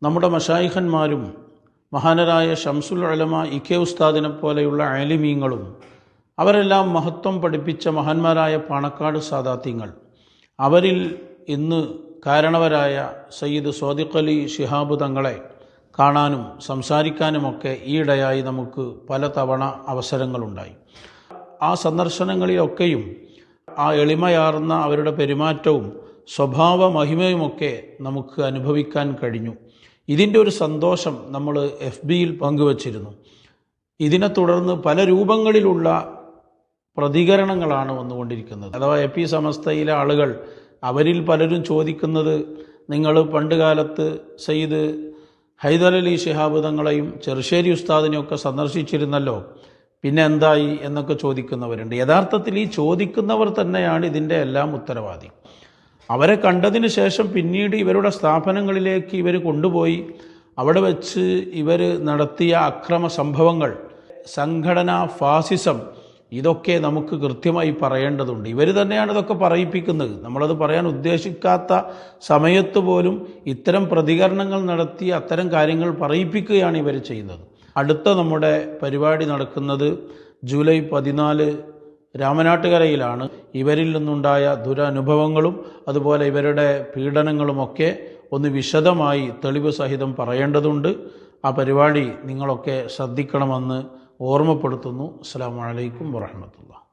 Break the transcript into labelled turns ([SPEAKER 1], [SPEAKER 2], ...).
[SPEAKER 1] നമ്മുടെ മശായിഖന്മാരും മഹാനരായ ഷംസുൽ ഉലമ ഇ.കെ. ഉസ്താദിനെ പോലെയുള്ള ആലിമീങ്ങളും അവരെല്ലാം മഹത്വം പഠിപ്പിച്ച മഹാന്മാരായ പാണക്കാട് സാദാത്യങ്ങൾ, അവരിൽ ഇന്ന് കാരണവരായ സയ്യിദ് സ്വാദിഖ് അലി ശിഹാബ് തങ്ങളെ കാണാനും സംസാരിക്കാനുമൊക്കെ ഈയിടെയായി നമുക്ക് പലതവണ അവസരങ്ങളുണ്ടായി. ആ സന്ദർശനങ്ങളിലൊക്കെയും ആ എളിമയാർന്ന അവരുടെ പെരുമാറ്റവും സ്വഭാവ മഹിമയുമൊക്കെ നമുക്ക് അനുഭവിക്കാൻ കഴിഞ്ഞു. ഇതിൻ്റെ ഒരു സന്തോഷം നമ്മൾ FBയിൽ പങ്കുവച്ചിരുന്നു. ഇതിനെ തുടർന്ന് പല രൂപങ്ങളിലുള്ള പ്രതികരണങ്ങളാണ് വന്നുകൊണ്ടിരിക്കുന്നത്. അഥവാ AP സമസ്തയിലെ ആളുകൾ, അവരിൽ പലരും ചോദിക്കുന്നത്, നിങ്ങൾ പണ്ട് കാലത്ത് സയ്യിദ് ഹൈദർ അലി ശിഹാബ് തങ്ങളെയും ചെറുശ്ശേരി ഉസ്താദിനെയൊക്കെ സന്ദർശിച്ചിരുന്നല്ലോ, പിന്നെ എന്തായി എന്നൊക്കെ ചോദിക്കുന്നവരുണ്ട്. യഥാർത്ഥത്തിൽ ഈ ചോദിക്കുന്നവർ തന്നെയാണ് ഇതിൻ്റെ എല്ലാം ഉത്തരവാദി. അവരെ കണ്ടതിന് ശേഷം പിന്നീട് ഇവരുടെ സ്ഥാപനങ്ങളിലേക്ക് ഇവർ കൊണ്ടുപോയി അവിടെ വെച്ച് ഇവർ നടത്തിയ അക്രമ സംഭവങ്ങൾ, സംഘടനാ ഫാസിസം, ഇതൊക്കെ നമുക്ക് കൃത്യമായി പറയേണ്ടതുണ്ട്. ഇവർ തന്നെയാണ് ഇതൊക്കെ പറയിപ്പിക്കുന്നത്. നമ്മളത് പറയാൻ ഉദ്ദേശിക്കാത്ത സമയത്ത് പോലും ഇത്തരം പ്രതികരണങ്ങൾ നടത്തി അത്തരം കാര്യങ്ങൾ പറയിപ്പിക്കുകയാണ് ഇവർ ചെയ്യുന്നത്. അടുത്ത നമ്മുടെ പരിപാടി നടക്കുന്നത് ജൂലൈ 14 രാമനാട്ടുകരയിലാണ്. ഇവരിൽ നിന്നുണ്ടായ ദുരനുഭവങ്ങളും അതുപോലെ ഇവരുടെ പീഡനങ്ങളുമൊക്കെ ഒന്ന് വിശദമായി തെളിവ് സഹിതം പറയേണ്ടതുണ്ട്. ആ പരിപാടി നിങ്ങളൊക്കെ ശ്രദ്ധിക്കണമെന്ന് ഓർമ്മപ്പെടുത്തുന്നു. അസ്സലാമു അലൈക്കും വറഹ്മത്തുള്ളാഹി.